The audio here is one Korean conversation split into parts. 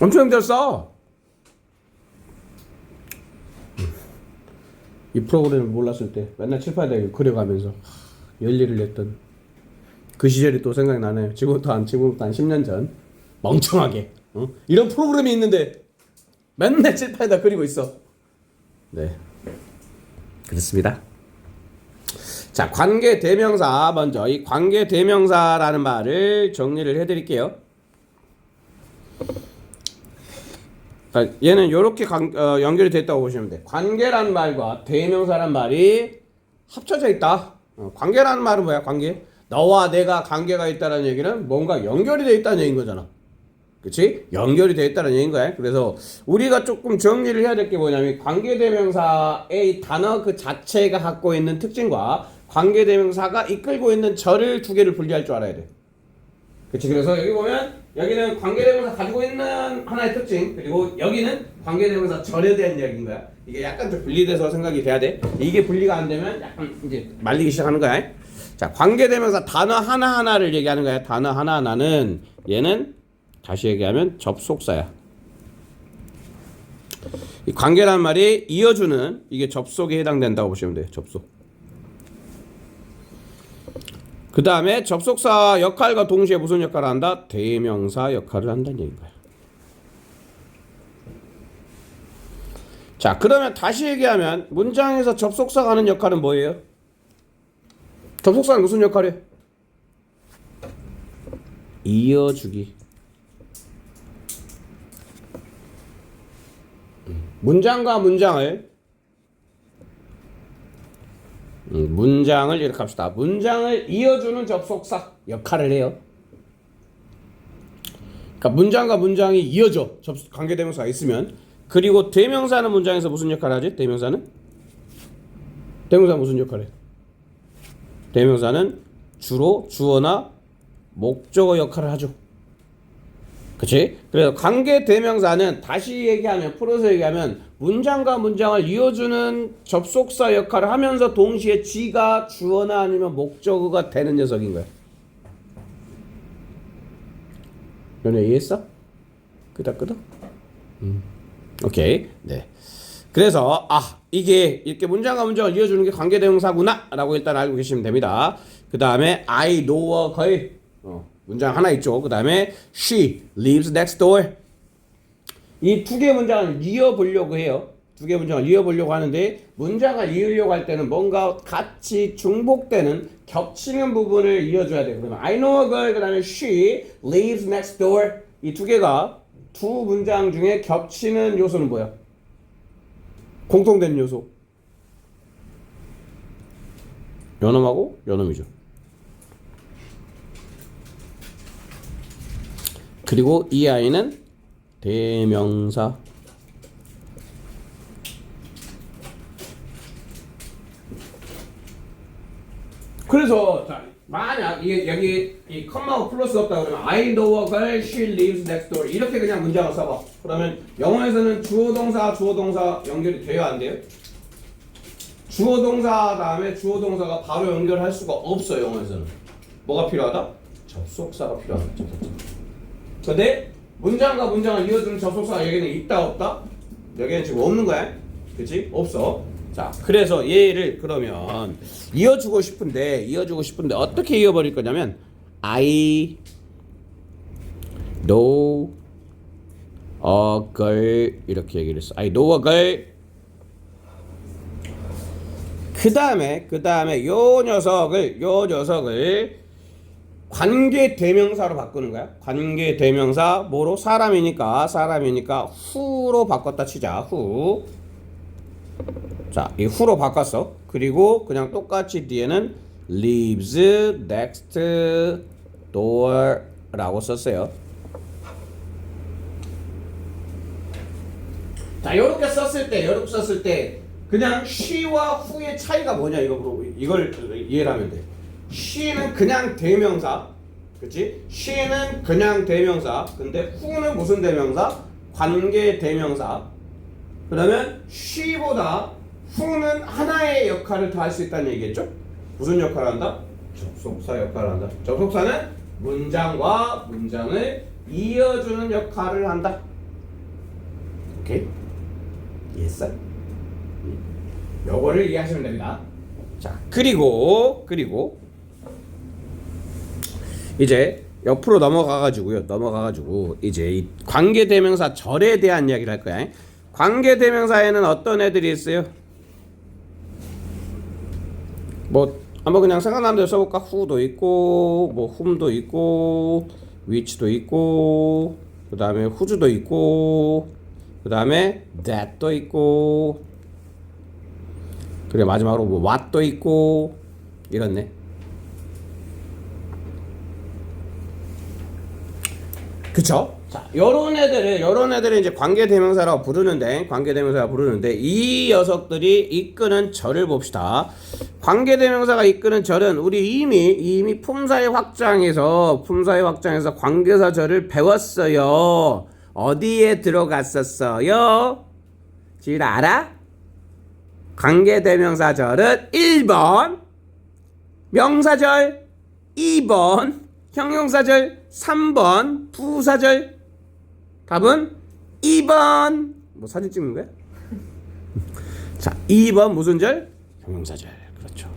엄청 힘들었어. 이 프로그램을 몰랐을 때 맨날 칠판에 그려가면서 열일을 냈던 그 시절이 또 생각이 나네요. 지금부터 한 10년 전 멍청하게 이런 프로그램이 있는데 맨날 칠판에다 그리고 있어. 네, 그렇습니다. 자, 관계 대명사 먼저 이 관계 대명사라는 말을 정리를 해드릴게요. 얘는 이렇게 연결이 됐다고 보시면 돼. 관계라는 말과 대명사라는 말이 합쳐져 있다. 관계라는 말은 뭐야? 관계. 너와 내가 관계가 있다는 얘기는 뭔가 연결이 돼 있다는 얘기인 거잖아. 그치? 연결이 돼 있다는 얘기인 거야. 그래서 우리가 조금 정리를 해야 될 게 뭐냐면 관계대명사의 단어 그 자체가 갖고 있는 특징과 관계대명사가 이끌고 있는 절을 두 개를 분리할 줄 알아야 돼. 그치? 그래서 여기 보면 여기는 관계대명사 가지고 있는 하나의 특징, 그리고 여기는 관계대명사 절에 대한 이야기인 거야. 이게 약간 좀 분리돼서 생각이 돼야 돼. 이게 분리가 안 되면 약간 이제 말리기 시작하는 거야. 자, 관계대명사 단어 하나하나를 얘기하는 거야. 단어 하나하나는 얘는 다시 얘기하면 접속사야. 이 관계란 말이 이어주는 이게 접속에 해당된다고 보시면 돼요. 접속. 그 다음에 접속사 역할과 동시에 무슨 역할을 한다? 대명사 역할을 한다는 얘기인 거야. 자, 그러면 다시 얘기하면 문장에서 접속사가 하는 역할은 뭐예요? 접속사는 무슨 역할이에요? 이어주기. 문장과 문장을 이렇게 합시다. 문장을 이어주는 접속사 역할을 해요. 그러니까 문장과 문장이 이어져. 관계대명사가 있으면. 그리고 대명사는 문장에서 무슨 역할을 하지? 대명사는 무슨 역할을 해? 대명사는 주로 주어나 목적어 역할을 하죠. 그치? 그래서 관계대명사는 다시 얘기하면, 풀어서 얘기하면 문장과 문장을 이어주는 접속사 역할을 하면서 동시에 지가 주어나 아니면 목적어가 되는 녀석인 거야. 너네 이해했어? 끄덕끄덕? 오케이. 네. 그래서 이게 이렇게 문장과 문장을 이어주는 게 관계대명사구나 라고 일단 알고 계시면 됩니다. 그 다음에 I know a girl. 문장 하나 있죠. 그 다음에 she lives next door. 이 두 개 문장을 이어보려고 해요. 두 개 문장을 이어보려고 하는데 문장을 이으려고 할 때는 뭔가 같이 중복되는 겹치는 부분을 이어줘야 돼요. 그러면 I know a girl, 그 다음에 she lives next door. 이 두 개가 두 문장 중에 겹치는 요소는 뭐야? 공통된 요소. 연음하고 연음이죠. 그리고 이 아이는 대명사. 그래서 자, 만약 이게 여기 이 컴마하고 플러스 없다 그러면 I know a girl, she lives next door 이렇게 그냥 문장을 써봐. 그러면 영어에서는 주어 동사 연결이 돼요, 안 돼요? 주어 동사 다음에 주어 동사가 바로 연결할 수가 없어요, 영어에서는. 뭐가 필요하다? 접속사가 필요하다. 접속사. 근데 문장과 문장을 이어주는 접속사가 여기는 있다 없다? 여기는 지금 없는 거야. 그치? 없어. 자, 그래서 얘를 그러면 이어주고 싶은데 어떻게 이어버릴 거냐면 I know a girl 이렇게 얘기를 했어. I know a girl. 그 다음에 요 녀석을 관계 대명사로 바꾸는 거야. 관계 대명사 뭐로? 사람이니까 who로 바꿨다 치자. who. 자, 이 who로 바꿨어. 그리고 그냥 똑같이 뒤에는 lives next door라고 썼어요. 자, 요렇게 썼을 때 그냥 she와 who의 차이가 뭐냐 이걸 이해를 하면 돼. she는 그냥 대명사, 그치? she는 그냥 대명사. 근데 who는 무슨 대명사? 관계 대명사. 그러면 she보다 who는 하나의 역할을 더 할 수 있다는 얘기겠죠? 무슨 역할을 한다? 접속사 역할을 한다. 접속사는 문장과 문장을 이어주는 역할을 한다. 오케이? 이해했어? 요거를 이해하시면 됩니다. 자, 그리고 이제 옆으로 넘어가가지고 이제 이 관계대명사 절에 대한 이야기를 할 거야. 관계대명사에는 어떤 애들이 있어요? 뭐 한번 그냥 생각나는 대로 써볼까? who도 있고 뭐 whom도 있고 which도 있고 그 다음에 whose도 있고 그 다음에 that도 있고 그래 마지막으로 뭐 what도 있고 이렇네. 그쵸? 자, 요런 애들을 이제 관계대명사라고 부르는데 이 녀석들이 이끄는 절을 봅시다. 관계대명사가 이끄는 절은 우리 이미 품사의 확장에서 관계사 절을 배웠어요. 어디에 들어갔었어요? 지금 알아? 관계대명사 절은 1번 명사절, 2번 형용사절, 3번 부사절. 답은 2번. 뭐 사진 찍는 거야? 자, 2번 무슨 절? 형용사절. 그렇죠.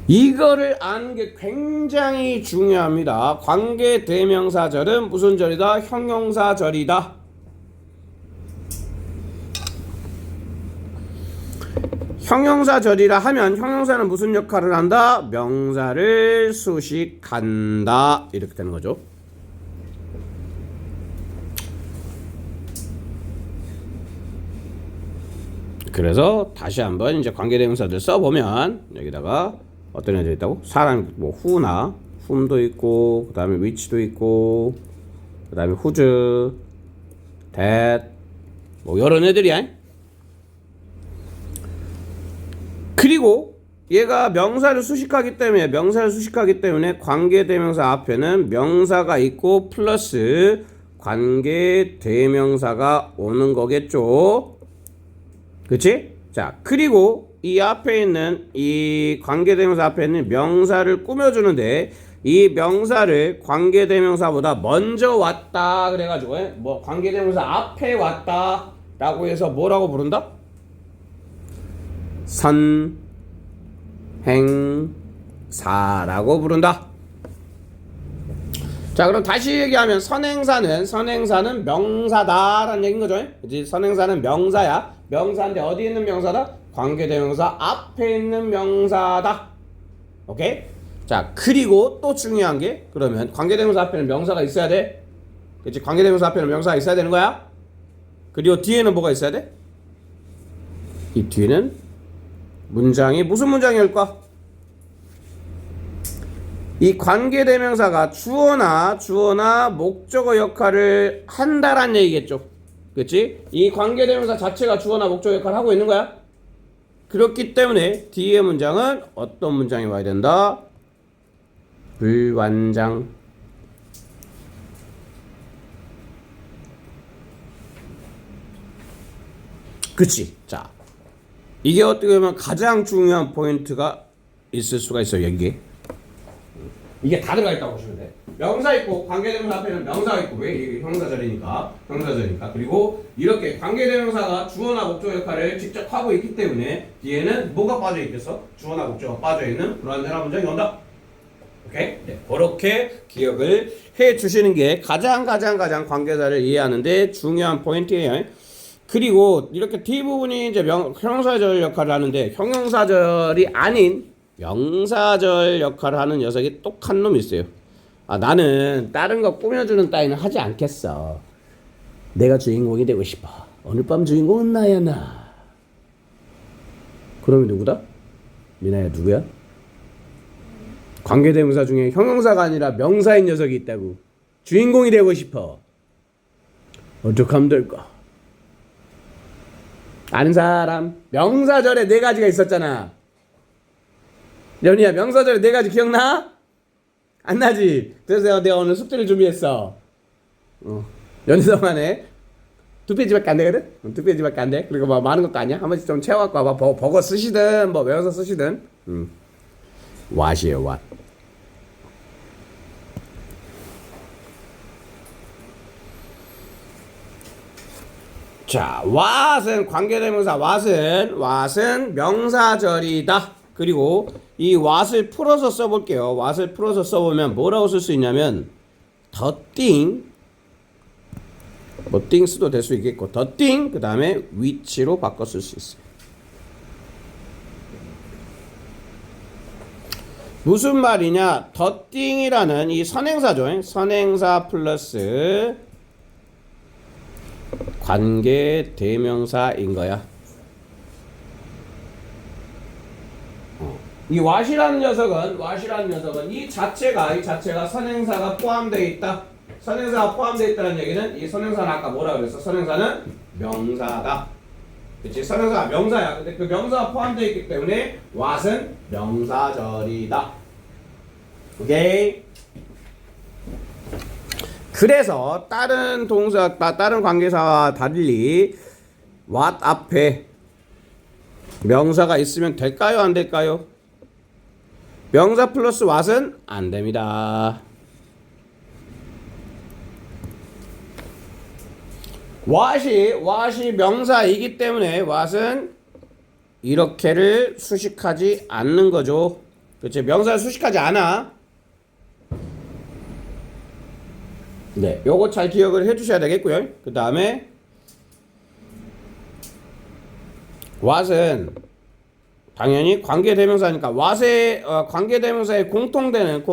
이거를 아는 게 굉장히 중요합니다. 관계대명사절은 무슨 절이다? 형용사절이다. 형용사절이라 하면 형용사는 무슨 역할을 한다? 명사를 수식한다. 이렇게 되는 거죠. 그래서 다시 한번 이제 관계대명사들 써보면 여기다가 어떤 애들이 있다고? 사람 뭐 who나 whom도 있고 그 다음에 which도 있고 그 다음에 whose, that 뭐 이런 애들이야. 그리고 얘가 명사를 수식하기 때문에 관계대명사 앞에는 명사가 있고 플러스 관계대명사가 오는 거겠죠. 그치? 자, 그리고 이 앞에 있는 이 관계대명사 앞에 있는 명사를 꾸며주는데 이 명사를 관계대명사보다 먼저 왔다 그래가지고 뭐 관계대명사 앞에 왔다 라고 해서 뭐라고 부른다? 선행사라고 부른다. 자, 그럼 다시 얘기하면 선행사는 명사다라는 얘기인 거죠. 그치? 선행사는 명사야. 명사인데 어디 있는 명사다? 관계대명사 앞에 있는 명사다. 오케이? 자, 그리고 또 중요한 게 그러면 관계대명사 앞에는 명사가 있어야 돼. 그치? 관계대명사 앞에는 명사가 있어야 되는 거야. 그리고 뒤에는 뭐가 있어야 돼? 이 뒤에는 문장이 무슨 문장일까? 이 관계대명사가 주어나 목적어 역할을 한다란 얘기겠죠. 그렇지? 이 관계대명사 자체가 주어나 목적어 역할을 하고 있는 거야. 그렇기 때문에 뒤에 문장은 어떤 문장이 와야 된다? 불완장. 그치? 자, 이게 어떻게 보면 가장 중요한 포인트가 있을 수가 있어요. 여기에 이게 다 들어가 있다고 보시면 돼. 명사 있고 관계대명사 앞에는 명사가 있고 왜? 이게 형용사절이니까 그리고 이렇게 관계대명사가 주어나 목적어 역할을 직접 하고 있기 때문에 뒤에는 뭐가 빠져 있겠어? 주어나 목적어가 빠져 있는 불완전한 문장이 온다. 오케이? 네, 그렇게 기억을 해 주시는 게 가장 관계사를 이해하는데 중요한 포인트예요. 그리고 이렇게 뒷부분이 이제 형용사절 역할을 하는데 형용사절이 아닌 명사절 역할을 하는 녀석이 똑한 놈이 있어요. 아, 나는 다른 거 꾸며주는 따위는 하지 않겠어. 내가 주인공이 되고 싶어. 오늘 밤 주인공은 나야 나. 그놈이 누구다? 미나야 누구야? 관계대명사 중에 형용사가 아니라 명사인 녀석이 있다고. 주인공이 되고 싶어. 어떻게 하면 될까? 아는 사람? 명사절에 4가지가 있었잖아. 연희야, 명사절에 4가지 기억나? 안 나지? 그래서 내가 오늘 숙제를 준비했어. 연희동안에 2페이지밖에 안 되거든? 2페이지밖에 안 돼. 그리고 뭐 많은 것도 아니야. 한 번씩 좀 채워갖고 와봐. 버거 쓰시든 뭐 외워서 쓰시든. what이에요, what. 자, what은 관계대명사 what은 명사절이다. 그리고 이 what을 풀어서 써볼게요. what을 풀어서 써보면 뭐라고 쓸 수 있냐면 the thing, 뭐 things도 될 수 있겠고 the thing 그 다음에 which로 바꿔 쓸 수 있어요. 무슨 말이냐? the thing이라는 이 선행사죠. 선행사 플러스 관계 대명사인 거야. 이 what이라는 녀석은 이 자체가 선행사가 포함되어 있다. 선행사가 포함되어 있다는 얘기는 이 선행사는 아까 뭐라 그랬어? 선행사는 명사다. 그치? 선행사가 명사야. 근데 그 명사가 포함되어 있기 때문에 what은 명사절이다. 오케이? 그래서 다른 관계사와 달리 what 앞에 명사가 있으면 될까요? 안 될까요? 명사 플러스 what은 안 됩니다. what이 명사이기 때문에 what은 이렇게를 수식하지 않는 거죠. 그렇지? 명사를 수식하지 않아. 네, 요거 잘 기억을 해주셔야 되겠고요. 그 다음에 what은 당연히 관계대명사니까 what의 관계대명사의 공통되는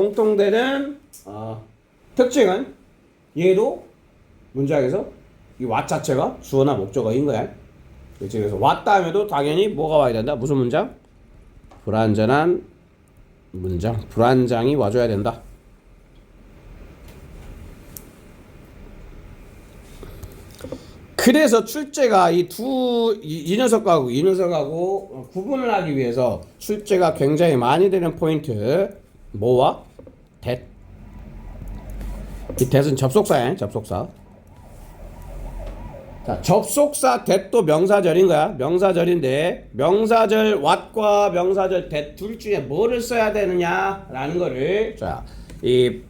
특징은 얘도 문장에서 이 what 자체가 주어나 목적어인 거야. 그렇지? 그래서 what 다음에도 당연히 뭐가 와야 된다? 무슨 문장? 불완전한 문장, 불완장이 와줘야 된다. 그래서 출제가 이 녀석하고 구분을 하기 위해서 출제가 굉장히 많이 되는 포인트 뭐와? that. 이 that은 접속사야. 접속사. 자, 접속사 that도 명사절인 거야. 명사절인데 명사절 what과 명사절 that 둘 중에 뭐를 써야 되느냐라는 거를 자, 이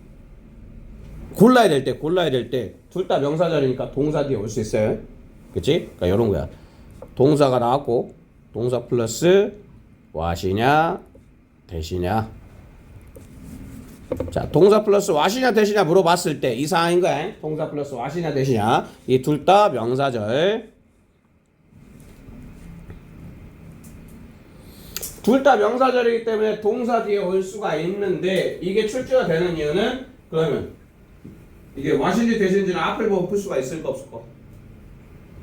골라야 될 때 둘 다 명사절이니까 동사 뒤에 올 수 있어요. 그치? 그러니까 이런 거야. 동사가 나왔고 동사 플러스 what이냐 that이냐. 자, 동사 플러스 what이냐 that이냐 물어봤을 때 이 상황인 거야. 동사 플러스 what이냐 that이냐. 이 둘 다 명사절. 둘 다 명사절이기 때문에 동사 뒤에 올 수가 있는데 이게 출제가 되는 이유는 그러면 이게 what인지 that인지는 앞을 보면 풀 수가 있을까 없을까?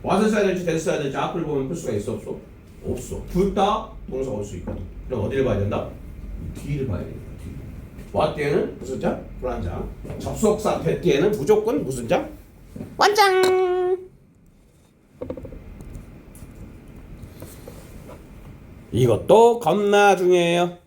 what을 써야 될지 that을 써야 될지 앞을 보면 풀 수가 있어 없어? 없어. 둘 다 동사가 올 수 있거든. 그럼 어디를 봐야 된다? 뒤를 봐야 된다. what 뒤에는 무슨 자? 불완장. 접속사 that 뒤에는 무조건 무슨 자? 완장. 이것도 겁나 중요해요.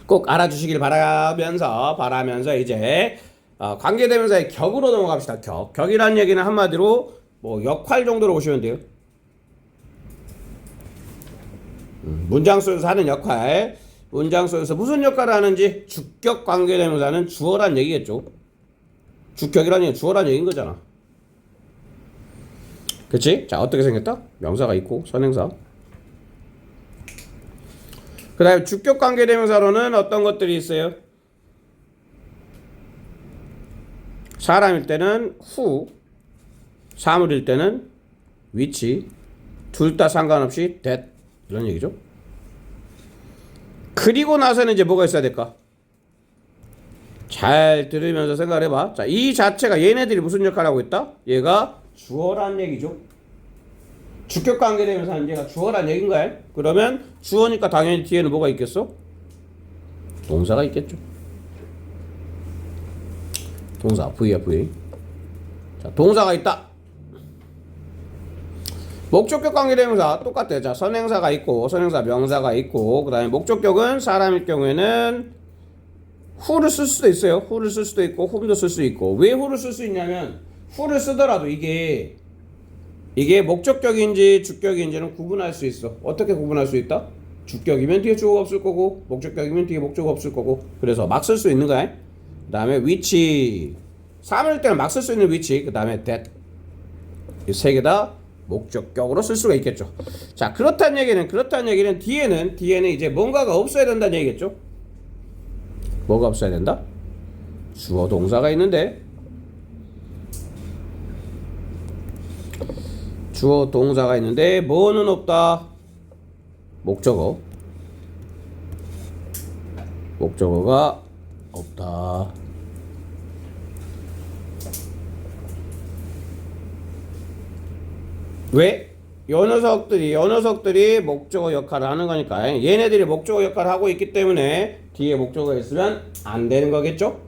꼭 알아주시길 바라면서 이제 관계대명사의 격으로 넘어갑시다. 격이라는 얘기는 한마디로 뭐 역할 정도로 보시면 돼요. 문장 속에서 하는 역할. 문장 속에서 무슨 역할을 하는지. 주격 관계대명사는 주어란 얘기겠죠. 주격이라는 얘기는 주어란 얘기인 거잖아. 그치? 자, 어떻게 생겼다? 명사가 있고 선행사. 그 다음에 주격 관계대명사로는 어떤 것들이 있어요? 사람일 때는 who, 사물일 때는 which, 둘 다 상관없이 that 이런 얘기죠. 그리고 나서는 이제 뭐가 있어야 될까? 잘 들으면서 생각을 해봐. 자, 이 자체가 얘네들이 무슨 역할을 하고 있다? 얘가 주어란 얘기죠. 주격 관계대명사는 얘가 주어란 얘기인 거야. 그러면 주어니까 당연히 뒤에는 뭐가 있겠어? 동사가 있겠죠. 동사 V야 V. 자, 동사가 있다. 목적격 관계대명사 똑같아요. 자, 선행사가 있고 선행사 명사가 있고 그 다음에 목적격은 사람일 경우에는 who를 쓸 수도 있어요. who를 쓸 수도 있고 whom도 쓸 수 있고. 왜 who를 쓸 수 있냐면 who를 쓰더라도 이게 목적격인지 주격인지는 구분할 수 있어. 어떻게 구분할 수 있다? 주격이면 뒤에 주어가 없을 거고 목적격이면 뒤에 목적어가 없을 거고. 그래서 막 쓸 수 있는 거야. 그 다음에 which, 사물일 때는 막 쓸 수 있는 which, 그 다음에 that. 이 세 개 다 목적격으로 쓸 수가 있겠죠. 자, 그렇다는 얘기는 뒤에는 이제 뭔가가 없어야 된다는 얘기겠죠. 뭐가 없어야 된다? 주어 동사가 있는데 주어 동사가 있는데 뭐는 없다? 목적어가 없다. 왜? 요 녀석들이 목적어 역할을 하는 거니까 얘네들이 목적어 역할을 하고 있기 때문에 뒤에 목적어가 있으면 안 되는 거겠죠?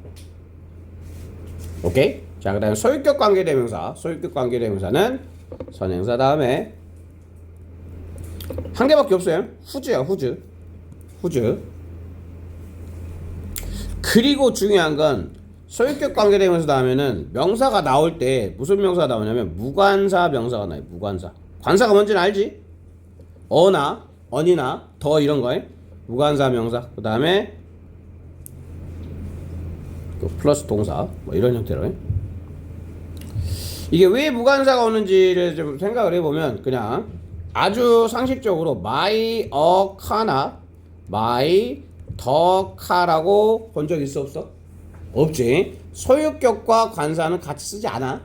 오케이? 자, 그 다음에 소유격 관계대명사는 선행사 다음에 한 개밖에 없어요. 후즈야, 후즈. 그리고 중요한 건 소유격 관계대명사 다음에는 명사가 나올 때 무슨 명사가 나오냐면 무관사 명사가 나와요. 무관사. 관사가 뭔지는 알지? 어나, 언이나, 더 이런 거에 무관사 명사. 그 다음에 플러스 동사 뭐 이런 형태로. 이게 왜 무관사가 오는지를 좀 생각을 해보면 그냥 아주 상식적으로 my, a, car나 my, the car라고 본 적 있어 없어? 없지. 소유격과 관사는 같이 쓰지 않아.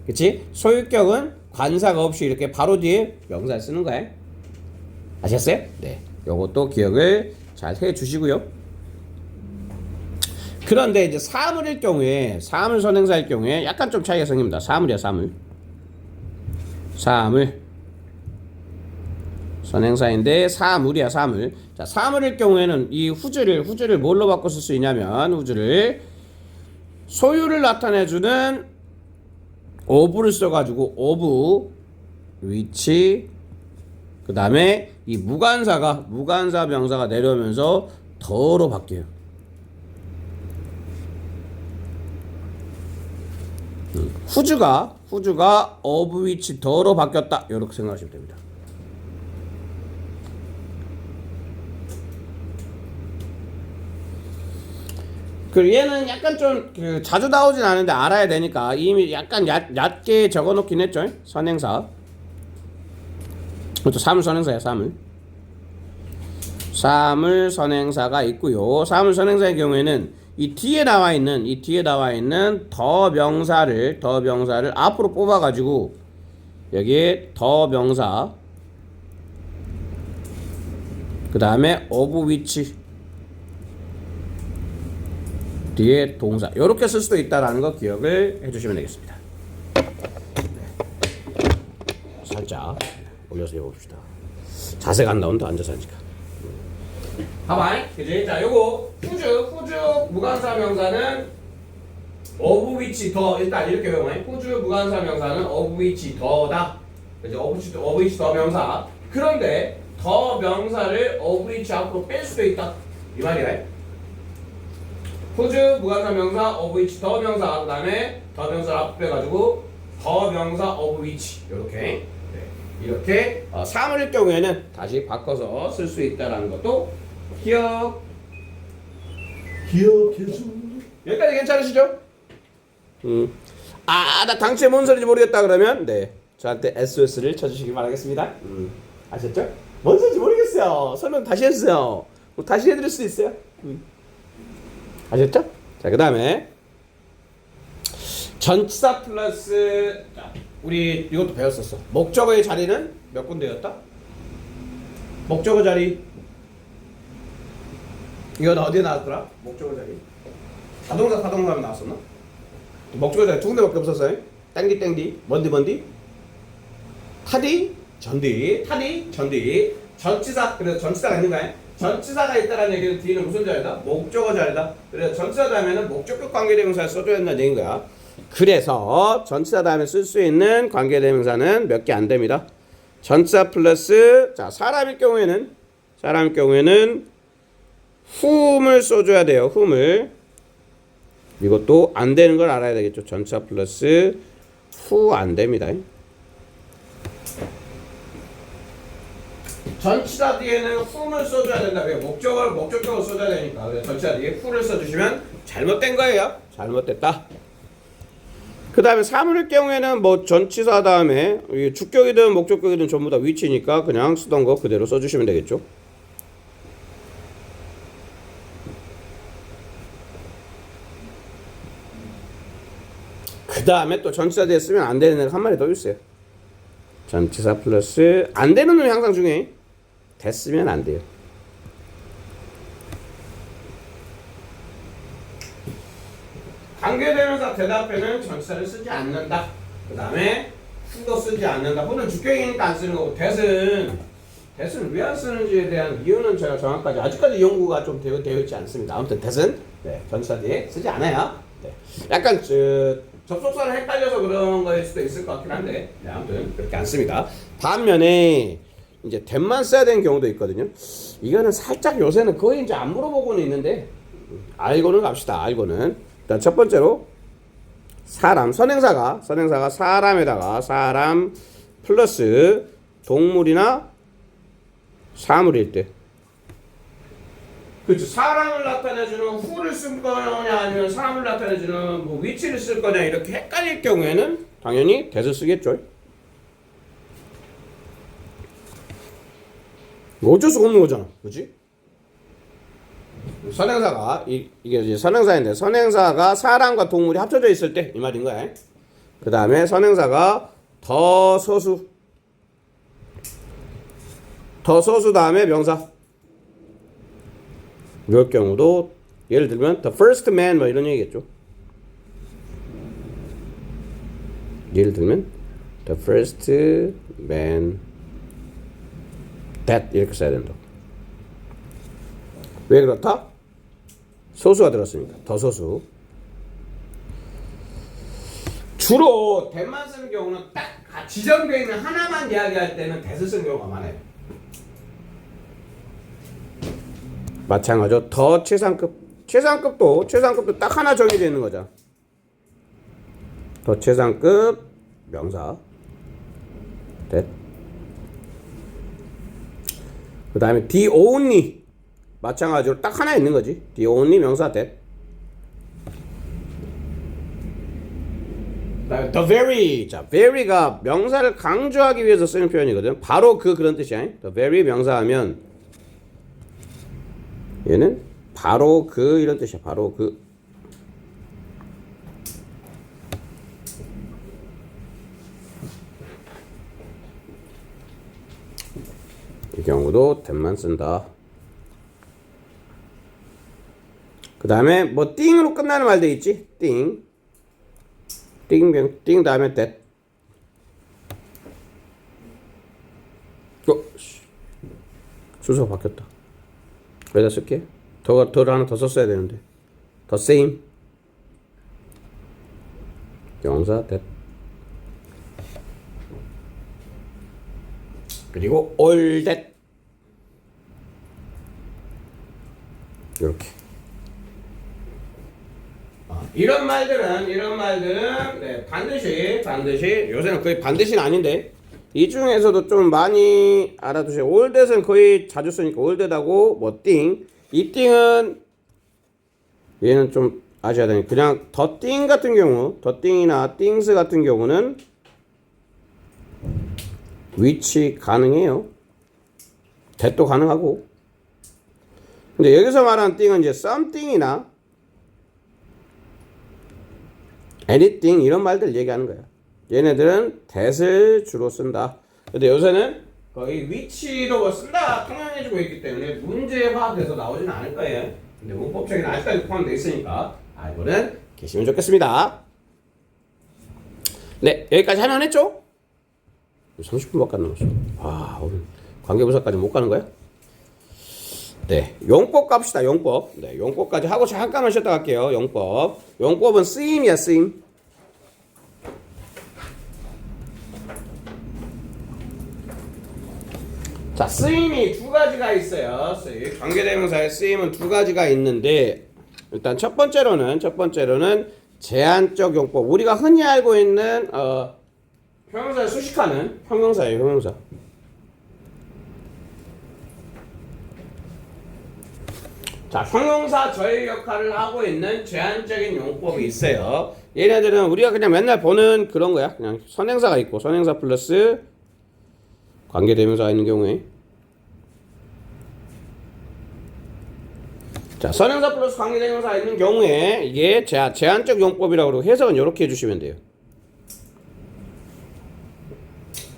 그치? 소유격은 관사가 없이 이렇게 바로 뒤에 명사를 쓰는 거야. 아셨어요? 네. 요것도 기억을 잘 해 주시고요. 그런데 이제 사물일 경우에, 사물 선행사일 경우에 약간 좀 차이가 생깁니다. 사물이야, 사물. 선행사인데 사물이야, 사물. 자, 사물일 경우에는 이 후즈를 뭘로 바꿔 쓸 수 있냐면, 후즈를 소유를 나타내주는 of를 써가지고 of, which, 그 다음에 이 무관사 명사가 내려오면서 더로 바뀌어요. 후즈가 of which 더로 바뀌었다. 이렇게 생각하시면 됩니다. 그 얘는 약간 좀 자주 나오진 않은데 알아야 되니까 이미 약간 얕게 적어놓긴 했죠. 선행사. 그것도 사물 선행사야, 사물 선행사가 있고요. 사물 선행사의 경우에는 이 뒤에 나와 있는 더 명사를 앞으로 뽑아가지고 여기에 더 명사 그 다음에 of which 뒤에 동사 이렇게 쓸 수도 있다라는 거 기억을 해주시면 되겠습니다. 네. 살짝 올려서 해봅시다. 자세가 안 나온다. 앉아서 하니까. 봐봐, 그지? 자, 요거 후즈 무관사 명사는 of which 더 일단 이렇게 외워요. 후즈 무관사 명사는 of which 더다. 그지? of which 더 명사. 그런데 더 명사를 of which 앞으로 뺄 수도 있다. 이 말이야. 후즈 무관사 명사 of which 더 명사 그 다음에 더 명사를 앞으로 빼가지고 더 명사 of which 이렇게 이렇게 사물일 경우에는 다시 바꿔서 쓸 수 있다라는 것도 기억해줘. 여기까지 괜찮으시죠? 나 당초에 뭔 소리인지 모르겠다 그러면 네 저한테 SOS를 쳐주시기 바라겠습니다. 아셨죠? 뭔 소리인지 모르겠어요. 설명 다시 해주세요. 다시 해드릴 수 있어요. 아셨죠? 자, 그 다음에 전치사 플러스 우리 이것도 배웠었어. 목적어의 자리는 몇 군데였다? 목적어 자리 이건 어디에 나왔더라? 목적어 자리 자동사 하면 나왔었나? 목적어 자리 두 군데밖에 없었어요. 땡디 먼디 타디 전디 전치사. 그래서 전치사가 있는 거야. 전치사가 있다라는 얘기는 뒤에는 무슨 자리다? 목적어 자리다. 그래서 전치사 다음에는 목적격 관계대명사를 써줘야 된다는 얘기인 거야. 그래서 전치사 다음에 쓸 수 있는 관계대명사는 몇 개 안 됩니다. 전치사 플러스 사람일 경우에는 whom을 써줘야 돼요. whom을. 이것도 안 되는 걸 알아야 되겠죠. 전치사 플러스 who 안 됩니다. 전치사 뒤에는 whom을 써줘야 된다. 왜? 목적격을 써줘야 되니까. 그래서 전치사 뒤에 who를 써주시면 잘못된 거예요. 잘못됐다. 그 다음에 사물일 경우에는 뭐 전치사 다음에 주격이든 목적격이든 전부 다 위치니까 그냥 쓰던 거 그대로 써주시면 되겠죠. 그 다음에 또 전치사 뒤에 쓰면 안 되는 애가 한 마리 더 있어요. 전치사 플러스 안 되는 놈이 항상 중요해. 됐으면 안 돼요. 관계대명사 대답에는 전치사를 쓰지 않는다. 그 다음에 후도 쓰지 않는다. 후는 주격이니까 안 쓰는 거고 that은 왜 안 쓰는지에 대한 이유는 제가 정확하게 아직까지 연구가 좀 되어 있지 않습니다. 아무튼 that은 전치사 뒤에 쓰지 않아요. 약간 접속사를 헷갈려서 그런 거일 수도 있을 것 같긴 한데 아무튼 그렇게 안 씁니다. 반면에 이제 that만 써야 되는 경우도 있거든요. 이거는 살짝 요새는 거의 이제 안 물어보고는 있는데 알고는 갑시다. 알고는 일단 첫 번째로 사람 선행사가 사람에다가 사람 플러스 동물이나 사물일 때 그렇죠. 사람을 나타내주는 who를 쓸 거냐 아니면 사람을 나타내주는 뭐 위치를 쓸 거냐 이렇게 헷갈릴 경우에는 당연히 that을 쓰겠죠. 어쩔 수가 없는 거잖아. 그렇지? 선행사가 이게 이제 선행사인데 선행사가 사람과 동물이 합쳐져 있을 때 이 말인 거야. 그 다음에 선행사가 더 서수 다음에 명사 이럴 경우도 예를 들면 the first man 뭐 이런 얘기겠죠. 예를 들면 the first man that 이렇게 써야 된다. 왜 그렇다? 소수가 들었으니까 더 소수. 주로 that만 쓰는 경우는 딱 지정되어 있는 하나만 이야기할 때는 that을 쓰는 경우가 많아요. 마찬가지로 더 최상급도 딱 하나 정해져 있는 거죠. 더 최상급 명사 that. 그 다음에 the only 마찬가지로 딱 하나 있는 거지. the only 명사 that. the very. 자, very가 명사를 강조하기 위해서 쓰는 표현이거든. 바로 그런 뜻이야. the very 명사하면 얘는 바로 이런 뜻이야. 바로 이 경우도 that만 쓴다. 그 다음에 뭐 띵으로 끝나는 말들 있지. 띵 다음에 that. 순서가 바뀌었다. 여기다 쓸게. 더 하나 더 썼어야 되는데. the same 명사 that. 그리고 all that. 이렇게. 이런 말들은 반드시 요새는 거의 반드시는 아닌데 이 중에서도 좀 많이 알아두세요. all that은 거의 자주 쓰니까 all that하고 뭐 thing. 이 thing은 얘는 좀 아셔야 되니 그냥 the thing 같은 경우 the thing이나 things 같은 경우는 위치 가능해요. that도 가능하고. 근데 여기서 말하는 thing은 이제 something이나 anything 이런 말들 얘기하는 거야. 얘네들은 that을 주로 쓴다. 근데 요새는 거의 위치로 뭐 쓴다 통용해주고 있기 때문에 문제화돼서 나오지는 않을 거예요. 근데 문법적인 아직까지 포함되어 있으니까 알고는 계시면 좋겠습니다. 네, 여기까지 하면 했죠? 30분밖에 안 남았어. 와, 오늘 관계부사까지 못 가는 거야? 네, 용법 갑시다. 용법. 네, 용법까지 하고 잠깐만 쉬었다 갈게요. 용법은 쓰임이야, 쓰임. 자, 쓰임이 두 가지가 있어요. 쓰임. 관계대명사의 쓰임은 두 가지가 있는데 일단 첫 번째로는 제한적 용법. 우리가 흔히 알고 있는 형용사를 수식하는 형용사예요. 형용사. 자, 형용사 저의 역할을 하고 있는 제한적인 용법이 있어요. 얘네들은 우리가 그냥 맨날 보는 그런 거야. 그냥 선행사가 있고 선행사 플러스 관계대명사가 있는 경우에, 자, 선행사 플러스 관계대명사가 있는 경우에 이게 제한적 용법이라고 그러고 해석은 이렇게 해주시면 돼요.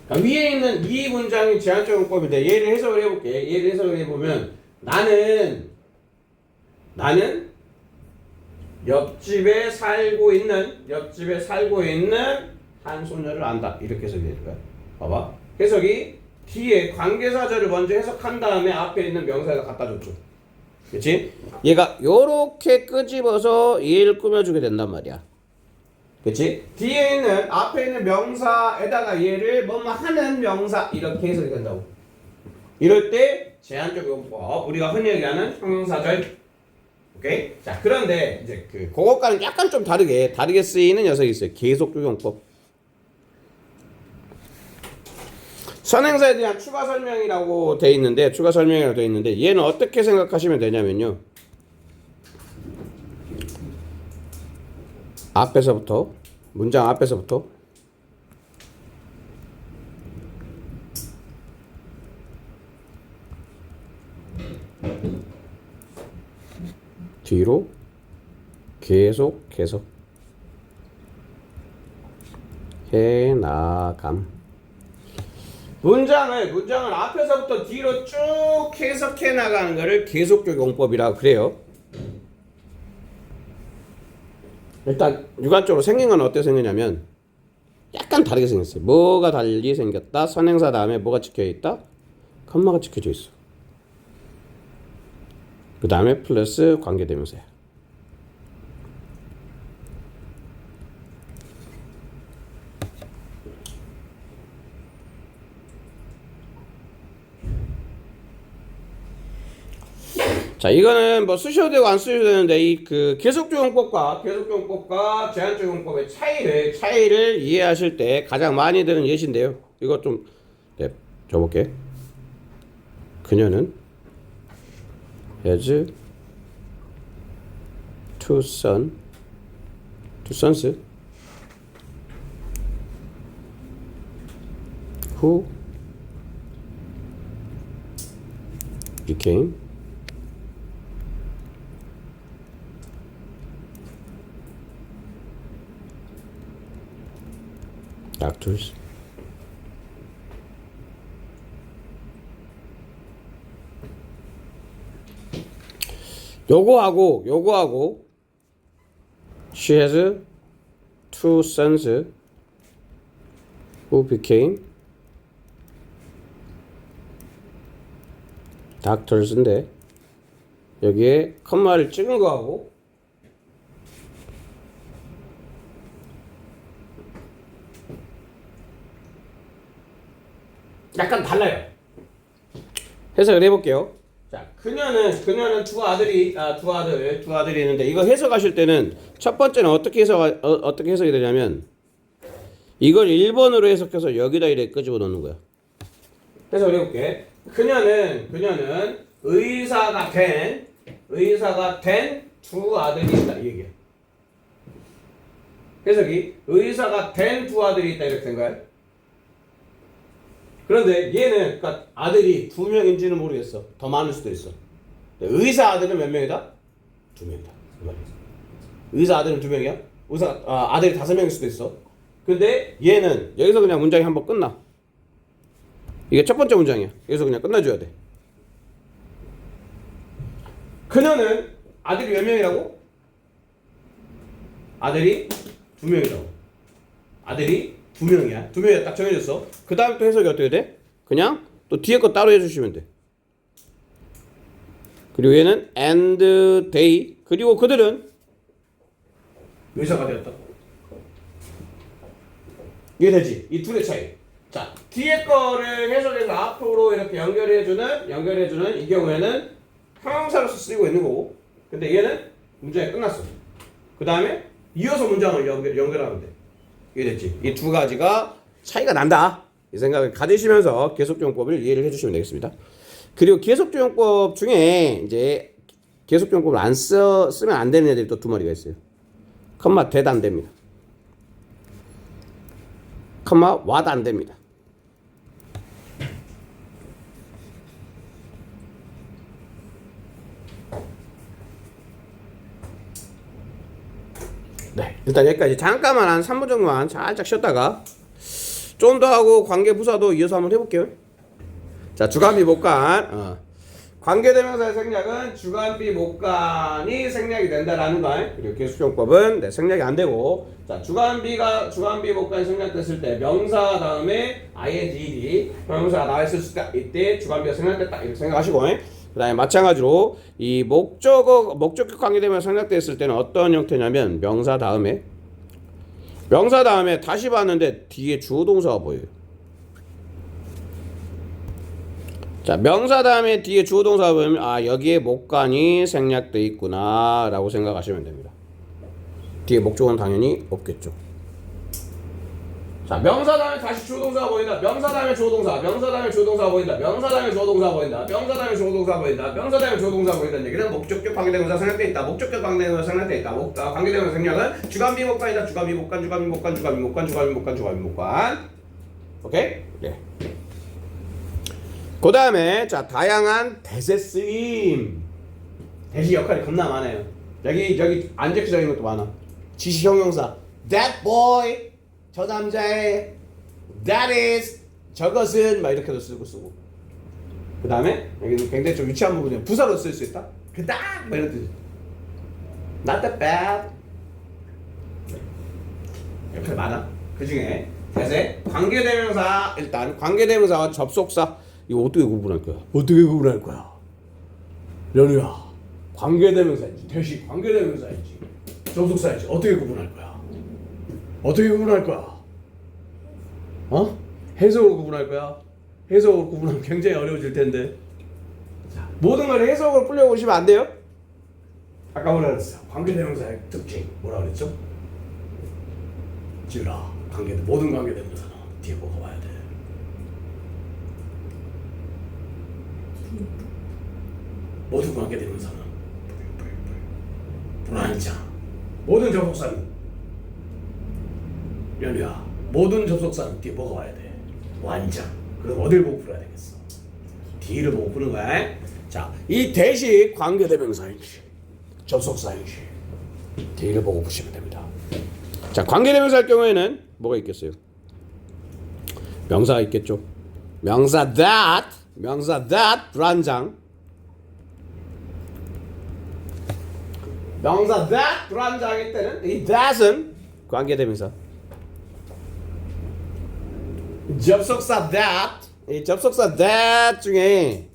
그러니까 위에 있는 이 문장이 제한적 용법인데 얘를 해석을 해볼게. 얘를 해석을 해보면 나는 옆집에 살고 있는 한 소녀를 안다. 이렇게 해석이 되는 거야. 봐봐. 해석이 뒤에 관계사절을 먼저 해석한 다음에 앞에 있는 명사에다 갖다 줬죠. 그치? 얘가 요렇게 끄집어서 얘를 꾸며주게 된단 말이야. 그치? 뒤에 있는 앞에 있는 명사에다가 얘를 뭐뭐 하는 명사 이렇게 해석이 된다고. 이럴 때 제한적 용법, 우리가 흔히 얘기하는 형용사절. 오케이? 자, 그런데 이제 그것과는 약간 좀 다르게 쓰이는 녀석이 있어요. 계속적 용법. 선행사에 대한 추가 설명이라고 돼 있는데, 얘는 어떻게 생각하시면 되냐면요. 문장 앞에서부터 뒤로 계속해서 해나감. 문장을 앞에서부터 뒤로 쭉 해석해 나가는 것을 계속적 용법이라고 그래요. 일단 육안적으로 생긴 건 어떻게 생겼냐면 약간 다르게 생겼어요. 뭐가 달리 생겼다? 선행사 다음에 뭐가 찍혀있다? 컴마가 찍혀져 있어. 그 다음에 플러스 관계대명사야. 자, 이거는 뭐 쓰셔도 되고 안 쓰셔도 되는데 이 계속적 용법과 제한적 용법의 차이를 이해하실 때 가장 많이 드는 예시인데요. 이거 좀 줘볼게. 그녀는 has two sons who became doctors. 요거하고 she has two sons who became doctors인데 여기에 컴마를 찍은 거하고 약간 달라요. 해석을 해볼게요. 자, 그녀는 두 아들이 있는데 이거 해석하실 때는 첫 번째는 어떻게 해석이 되냐면 이걸 1번으로 해석해서 여기다 이렇게 끄집어 놓는 거야. 해석을 해볼게. 그녀는 의사가 된 두 아들이 있다 이 얘기야. 해석이 의사가 된 두 아들이 있다 이렇게 된 거야. 그런데 얘는 그러니까 아들이 2명인지는 모르겠어. 더 많을 수도 있어. 의사 아들은 몇 명이다? 2명이다. 의사 아들은 2명이야? 아들이 5명일 수도 있어. 근데 얘는 여기서 그냥 문장이 한번 끝나. 이게 첫 번째 문장이야. 여기서 그냥 끝나줘야 돼. 그녀는 아들이 몇 명이라고? 아들이 2명이라고. 아들이 2명이야. 2명이 딱 정해졌어. 그 다음 또 해석이 어떻게 돼? 그냥 또 뒤에 거 따로 해주시면 돼. 그리고 얘는 and they. 그리고 그들은 의사가 되었다. 이해되지? 이 둘의 차이. 자, 뒤에 거를 해석해서 앞으로 이렇게 연결해주는 이 경우에는 형용사로서 쓰이고 있는 거고. 근데 얘는 문장이 끝났어. 그 다음에 이어서 문장을 연결하면 돼. 이해됐지? 이 두 가지가 차이가 난다. 이 생각을 가지시면서 계속적 용법을 이해를 해주시면 되겠습니다. 그리고 계속적 용법 중에 이제 계속용법을 쓰면 안 되는 애들이 또 두 마리가 있어요. 컴마 대도 안 됩니다. 컴마 와도 안 됩니다. 네, 일단 여기까지 잠깐만 한 3분 정도만 살짝 쉬었다가 좀 더 하고 관계부사도 이어서 한번 해볼게요. 자, 주관비 목간. 관계대명사의 생략은 주관비 목간이 생략이 된다라는 거. 그리고 계속용법은 네, 생략이 안 되고. 자, 주관비 목간이 생략됐을 때 명사 다음에 ing, 형용사가 나와 있을 때 주관비가 생략됐다 이렇게 생각하시고. 그 다음에 마찬가지로 이 목적격 관계대명사 생략됐을 때는 어떤 형태냐면 명사 다음에 다시 봤는데 뒤에 주어 동사가 보여요. 자, 명사 다음에 뒤에 주어 동사가 보면 아, 여기에 목간이 생략돼 있구나 라고 생각하시면 됩니다. 뒤에 목적은 당연히 없겠죠. 자, 명사 다음에 다시 주어 동사가 보인다. 명사 다음에 주어 동사 보인다. 명사 다음에 주어 동사 보인다. 명사 다음에 주어 동사 보인다. 명사 다음에 주어 동사 보인다는 얘기는 목적격 관계대명사 생략돼 있다. 목적격 관계대명사 생략돼 있다. 관계대명사 생략은 주관비 목간이다. 주관비 목간. 오케이? 네. 그 다음에 자, 다양한 대세 쓰임. 대시 역할이 겁나 많아요. 여기 안적시적인 것도 많아. 지시 형용사 that boy, 저 남자의, that is, 저것은 막 이렇게도 쓰고. 그 다음에 여기는 굉장히 좀 유치한 부분이에요. 부사로 쓸 수 있다. 그닥 뭐 이런 뜻. not that bad. 이렇게 많아. 그 중에 대세 관계대명사. 일단 관계대명사와 접속사 이거 어떻게 구분할 거야? 연우야, 관계대명사인지 대시 관계대명사인지 접속사인지 어떻게 구분할 거야? 해석으로 구분할 거야? 해석으로 구분하면 굉장히 어려워질 텐데. 자, 모든 걸 해석으로 풀려보시면 안 돼요? 아까 뭐라 그랬어요? 관계대명사의 특징 뭐라 그랬죠? 지우라, 모든 관계대명사는 뒤에 뭐가 와야 돼? 모든 관계대명사는 불완장. 모든 접속사는 연우야, 모든 접속사는 뒤에 뭐가 와야 돼? 완장. 그럼 어딜 보고 풀어야 되겠어? 뒤를 보고 푸는 거야. 자, 이 대시 관계대명사인지 접속사인지 뒤를 보고 푸시면 됩니다. 자, 관계대명사일 경우에는 뭐가 있겠어요? 명사가 있겠죠. 명사 that 불완장. 명사 that 불완장일 때는 이 that은 관계대명사. 접속사 that, 이 접속사 that 중에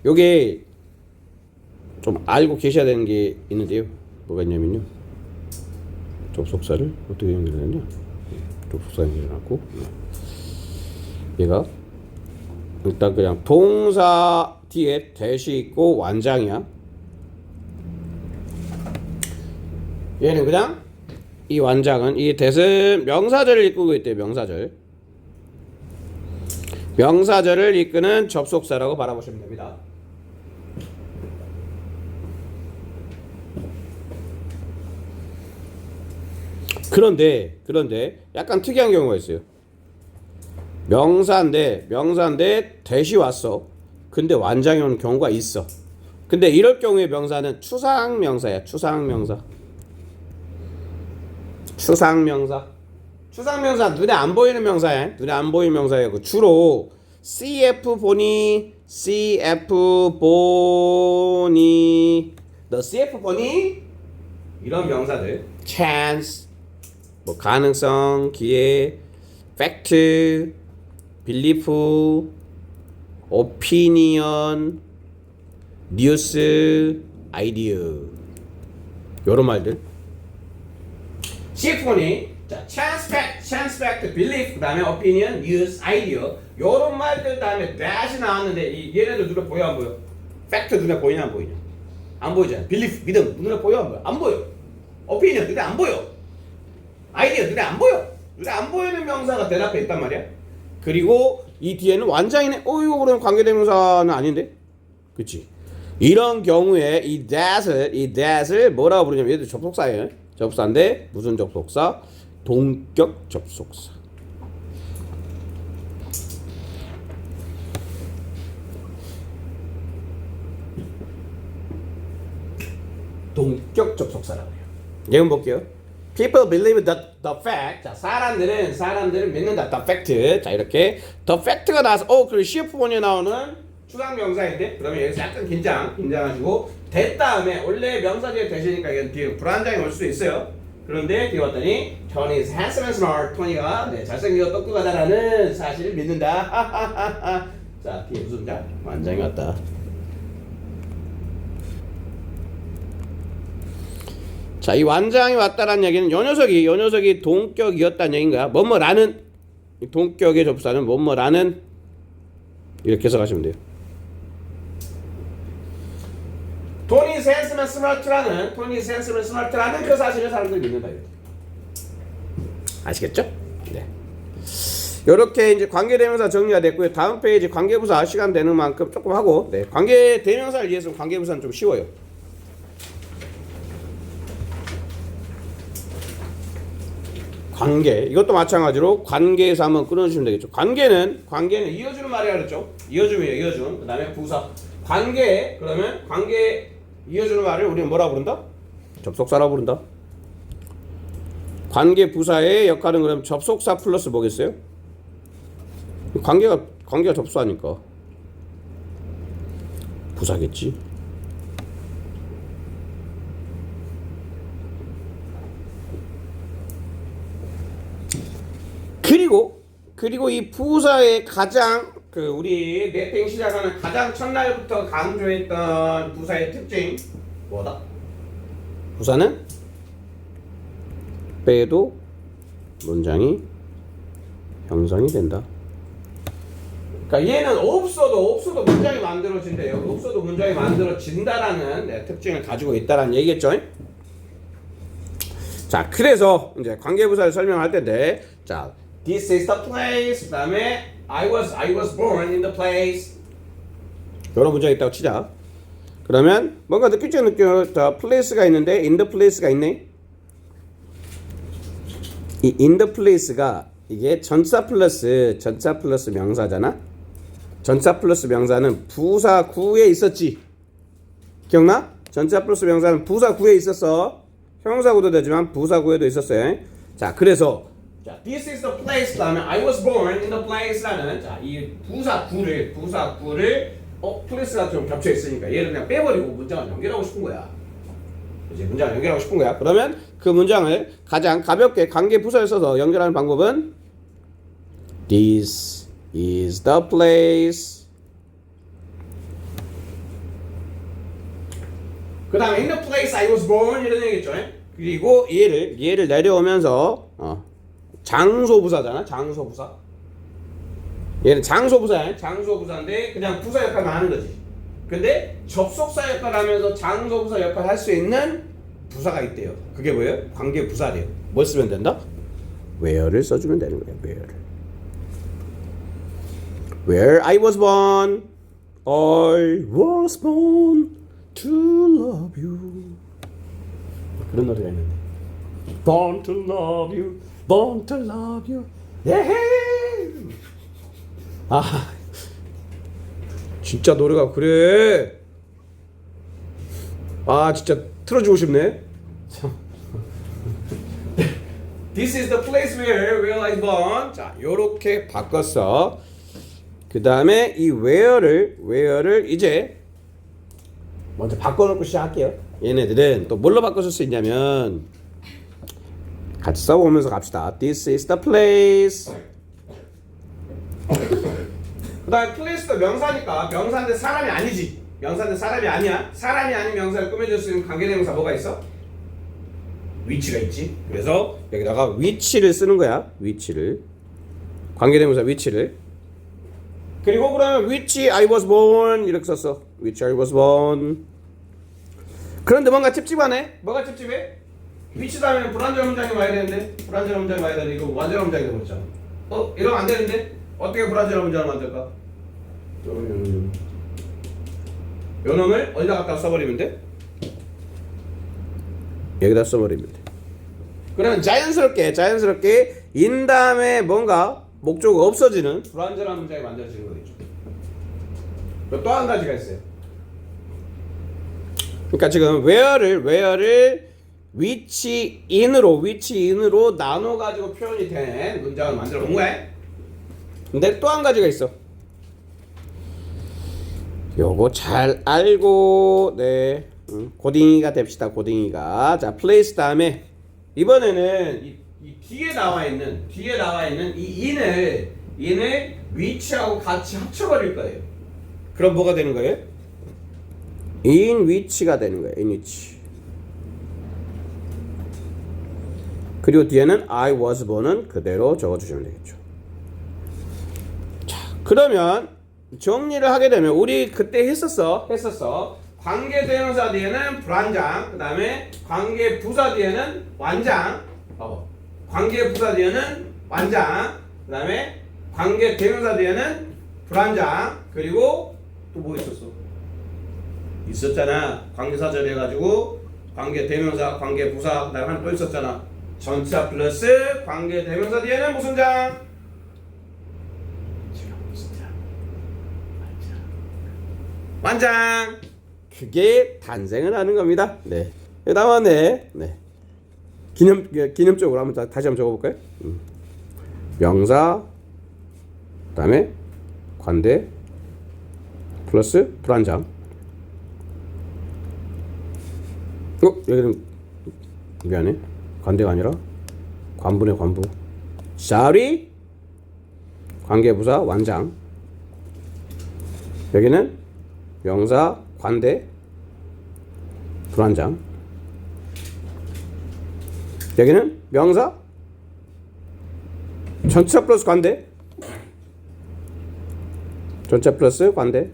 요게 좀 알고 계셔야 되는 게 있는데요. 뭐가 있냐면요. 접속사를 어떻게 연결하냐? 접속사 연결해놨고 얘가 일단 그냥 동사 뒤에 대시 있고 완장이야. 얘는 그냥 이 완장은 이 대은 명사절을 이끌고 있대요. 명사절을 이끄는 접속사라고 바라보시면 됩니다. 그런데 약간 특이한 경우가 있어요. 명사인데 대시 왔어. 근데 완장이 오는 경우가 있어. 근데 이럴 경우에 명사는 추상명사야. 추상명사 눈에 안 보이는 명사야. 그 주로 CF 보니 너 CF 보니 이런 명사들. chance 뭐 가능성, 기회, fact, belief, opinion, news, idea 요런 말들. CF 보니 자, chance fact, belief, 그 다음에 opinion, news, idea 요런 말들 다음에 that이 나왔는데 얘네들 눈에 보여 안 보여? fact 눈에 보이냐 안 보이냐? 안 보이잖아. belief, 믿음 눈에 보여 안 보여? 안 보여. opinion 눈에 안 보여. idea 눈에 안 보여. 눈에 안 보이는 명사가 대답해 있단 말이야. 그리고 이 뒤에는 완장이네. 이거 그러면 관계대명사는 아닌데? 그치? 이런 경우에 이 that을 뭐라고 부르냐면 얘도 접속사예요. 접속사인데 무슨 접속사? 동격 접속사. 동격 접속사라고 해요. 예문 볼게요. People believe the fact. 자, 사람들은 믿는다. The fact. 자, 이렇게 the fact가 나와서 그리고 CF1에 나오는 추상 명사인데 그러면 여기서 약간 긴장하시고 대 다음에 원래 명사 뒤에 대시니까 이건 뒤에 불안장이 올 수도 있어요. 그런데 뒤에 왔더니 Tony is handsome and smart. 토니가 잘생기고 똑똑하다라는 사실을 믿는다. 자, 뒤에 무슨 자? 완장이 왔다. 자, 이 완장이 왔다는 얘기는 요 녀석이 동격이었다는 얘기인가? 뭐뭐라는 동격의 접사는 뭐뭐라는 이렇게 해석하시면 돼요. 토니 센스맨 스마트라는 그 사실을 사람들이 믿는다. 아시겠죠? 네. 이렇게 이제 관계대명사 정리가 됐고요. 다음 페이지 관계부사 시간 되는 만큼 조금 하고, 네. 관계대명사를 이해해서 관계부사는 좀 쉬워요. 관계 이것도 마찬가지로 관계에서 한번 끊어주시면 되겠죠. 관계는 이어주는 말이라 그랬죠. 이어줌. 그다음에 부사 관계 그러면 관계 이어주는 말을 우리는 뭐라 부른다? 접속사라 부른다. 관계 부사의 역할은 그럼 접속사 플러스 뭐겠어요? 관계가 접수하니까 부사겠지. 그리고 이 부사의 가장 우리 매핑 시작하는 가장 첫날부터 강조했던 부사의 특징 뭐다? 부사는 빼도 문장이 형성이 된다. 그러니까 얘는 없어도 문장이 만들어진대요. 없어도 문장이 만들어진다라는 특징을 가지고 있다라는 얘기겠죠. 자, 그래서 이제 관계부사를 설명할 텐데, 자, this is the place. 그다음에 I was born in the place. 여러 문장이 있다고 치자. 그러면 뭔가 느낄 the place가 있는데 in the place가 있네. 이 in the place가 이게 전사 플러스 명사잖아. 전사 플러스 명사는 부사 구에 있었지. 기억나? 전사 플러스 명사는 부사 구에 있었어. 형사 구도 되지만 부사 구에도 있었어요. 자, 그래서 자, this is the place 라면 I was born in the place라는 자, 이 부사 구를 place가 좀 겹쳐 있으니까 얘를 그냥 빼버리고 문장을 연결하고 싶은 거야. 이제 문장을 연결하고 싶은 거야. 그러면 그 문장을 가장 가볍게 관계 부사를 써서 연결하는 방법은 This is the place. 그 다음에 in the place I was born 이런 얘기겠죠. 그리고 얘를 내려오면서 장소 부사잖아. 장소 부사. 얘는 장소 부사야. 장소 부사인데 그냥 부사 역할만 하는 거지. 근데 접속사 역할을 하면서 장소 부사 역할을 할 수 있는 부사가 있대요. 그게 뭐예요? 관계 부사래요. 뭘 쓰면 된다? where를 써주면 되는 거예요. where I was born. I was born to love you. 그런 노래가 있는데. Born to love you. Born to love you. 예헤. 아, 진짜 노래가 그래. 아, 진짜 틀어주고 싶네. This is the place where I was born. 자, 요렇게 바꿨어. 그 다음에 이 where를 이제 먼저 바꿔놓고 시작할게요. 얘네들은 또 뭘로 바꿔줄 수 있냐면 같이 써보면서 갑시다. This is the place. 그 다음에 place도 명사니까 명사인데 사람이 아니지. 명사인데 사람이 아니야. 사람이 아닌 명사를 꾸며줄 수 있는 관계대명사 뭐가 있어? 위치가 있지. 그래서 여기다가 위치를 쓰는 거야. 위치를. 관계대명사 위치를. 그리고 그러면 which I was born 이렇게 썼어. which I was born. 그런데 뭔가 찝찝하네. 뭐가 찝찝해? which 다음에 불완전 문장이 와야 되는데 불완전 문장이 와야 되는데 이거 완전 문장이 되버렸잖아. 이러면 안 되는데 어떻게 불완전 문장을 만들까? 요 놈을 어디다 갖다 써버리면 돼? 여기다 써버리면 돼. 그러면 자연스럽게 in 다음에 뭔가 목적어가 없어지는 불완전한 문장이 만들어지는 거겠죠. 또 한 가지가 있어요. 그러니까 지금 where를 which in으로 나눠 가지고 표현이 된 문장을 만들어 본 거야. 근데 또 한 가지가 있어. 요거 잘 알고 고딩이가 됩시다. 고딩이가. 자, place 다음에 이번에는 이 뒤에 나와 있는 이 in을 which하고 같이 합쳐버릴 거예요. 그럼 뭐가 되는 거예요? in which가 되는 거예요. in which. 그리고 뒤에는 I was born은 그대로 적어주시면 되겠죠. 자, 그러면 정리를 하게 되면 우리 그때 했었어. 관계대명사 뒤에는 불완장, 그 다음에 관계부사 뒤에는 완장, 관계부사 뒤에는 완장, 그 다음에 관계대명사 뒤에는 불완장, 그리고 또 뭐 있었잖아. 관계사 절해가지고 관계대명사, 관계부사, 그 다음에 하나 또 있었잖아. 전치사 플러스 관계대명사 뒤에는 무슨 장? 완장. 그게 탄생을 하는 겁니다. 네. 다음에 기념적으로 한번 다시 한번 적어볼까요? 명사, 그다음에 관대 플러스 불완장. 여기는 미안해. 관대가 아니라 관부네. 관부. sorry. 관계부사 완장. 여기는 명사 관대 불완장. 여기는 명사 전치사 플러스 관대. 전치사 플러스 관대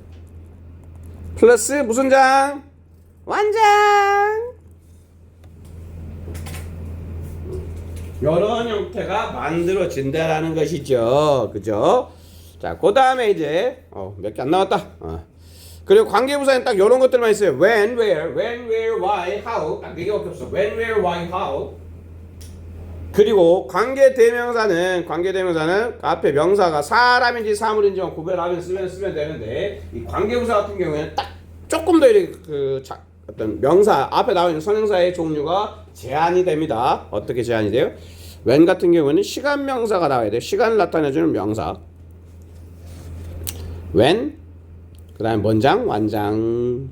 플러스 무슨 장? 완장. 이런 형태가 만들어진다라는 것이죠. 그죠? 자, 그 다음에 이제 몇 개 안 나왔다. 그리고 관계부사는 딱 이런 것들만 있어요. when, where, why, how. 딱 4개밖에 없어. when, where, why, how. 그리고 관계대명사는 앞에 명사가 사람인지 사물인지 구별하면 쓰면 되는데, 이 관계부사 같은 경우에는 딱 조금 더 이렇게 어떤 명사 앞에 나와 있는 선행사의 종류가 제한이 됩니다. 어떻게 제한이 돼요? when 같은 경우에는 시간 명사가 나와야 돼요. 시간을 나타내주는 명사. when, 그 다음에 뭔장? 완장.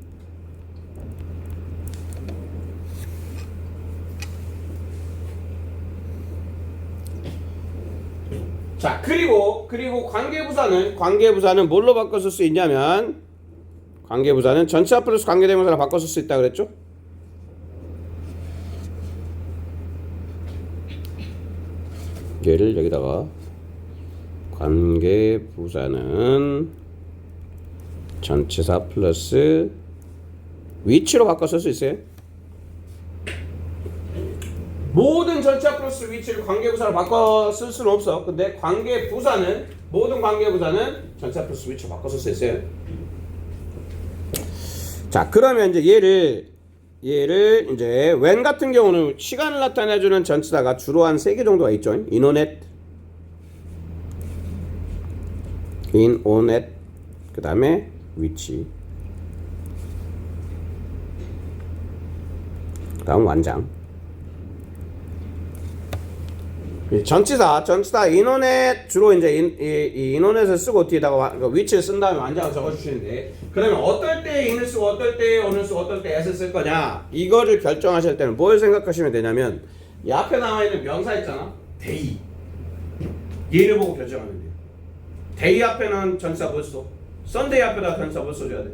자, 그리고 관계부사는 뭘로 바꿔 쓸 수 있냐면, 관계부사는 전치사 플러스 관계대명사로 바꿔 쓸 수 있다 그랬죠? 얘를 여기다가 관계부사는 전치사 플러스 위치로 바꿔 쓸 수 있어요. 모든 전치사 플러스 위치를 관계부사로 바꿔 쓸 수는 없어. 근데 모든 관계부사는 전치사 플러스 위치로 바꿔 쓸 수 있어요. 자, 그러면 이제 얘를 이제 when 같은 경우는 시간을 나타내주는 전치사가 주로 한 3개 정도가 있죠. in on at, 그 다음에 위치, 그 다음 완장. 전치사 in on at 주로 이제 in on at을 쓰고 뒤에다가 위치를 쓴 다음에 완장을 적어주시는데, 그러면 어떨 때 in을 쓰고 어떨 때 on을 쓰고 어떨 때 at을 쓸 거냐, 이거를 결정하실 때는 뭘 생각하시면 되냐면, 이 앞에 나와 있는 명사 있잖아, day. 얘를 보고 결정하면 돼요. day 앞에는 전치사 뭘 써? sunday 앞에다 전치사 뭘 써줘야 돼?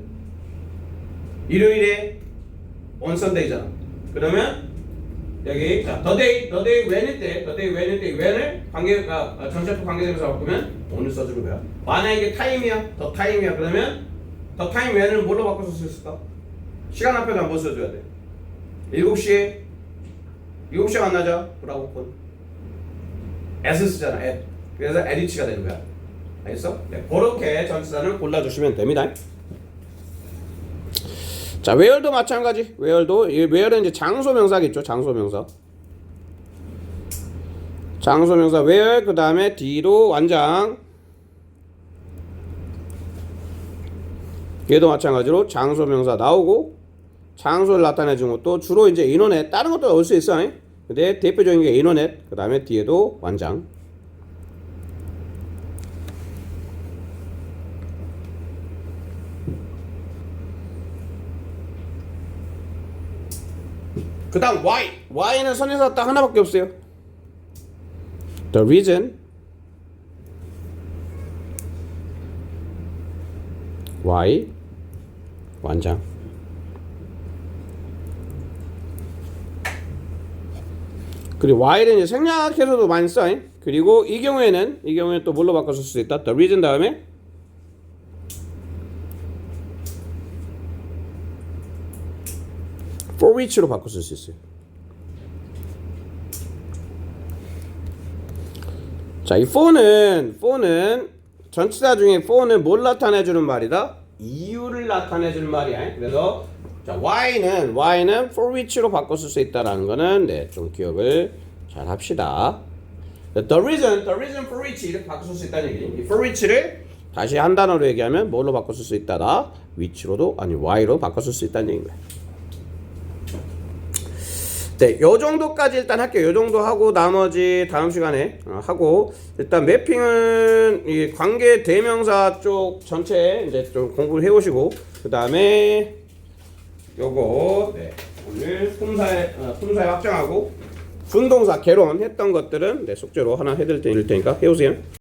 일요일에 on sunday잖아. 그러면 여기 자, the day when일 때 when을 전치사 관계대명사 바꾸면 오늘 써주는 거야. 만약에 이게 time이야, the time이야. 그러면 the time when을 뭘로 바꿔서 쓸 수 있을까? 시간 앞에다 뭐 써줘야 돼? 7시에 만나자. 브라보콘. at을 쓰잖아. at. 그래서 at이가 되는 거야. 알겠어? 네, 그렇게 전치사는 골라주시면 됩니다. 자, where도 마찬가지. where는 이제 장소명사겠죠. 장소명사. 장소명사 where 그 다음에 D로 완장. 얘도 마찬가지로 장소명사 나오고 장소를 나타내주는 것도 주로 이제 인원에 다른 것도 넣을 수 있어. 근데 대표적인 게 인원에 그 다음에 뒤에도 완장. 그 다음 Y는 선에서 딱 하나밖에 없어요. The reason why 완장. 그리고 why는 이제 생략해서도 많이 써. 그리고 이 경우에는 또 뭘로 바꿔 쓸 수 있다. The reason 다음에 for which로 바꿔 쓸 수 있어요. 자, 이 for는 전치사 중에 for는 뭘 나타내주는 말이다? 이유를 나타내주는 말이야. 그래서 자, why는 for which로 바꿔 쓸 수 있다라는 거는 네, 좀 기억을 잘 합시다. The reason for which 이렇게 바꿔 쓸 수 있다는 얘기지. 이 for which를 다시 한 단어로 얘기하면 뭘로 바꿔 쓸 수 있다다? which로도 아니 why로 바꿔 쓸 수 있다는 얘기인 거야. 네, 요 정도까지 일단 할게요. 요 정도 하고 나머지 다음 시간에 하고 일단 매핑은 이 관계 대명사 쪽 전체 이제 좀 공부를 해오시고 그 다음에 요거 네, 오늘 품사에 확정하고 분동사 개론 했던 것들은 네, 숙제로 하나 해드릴 테니까 해오세요.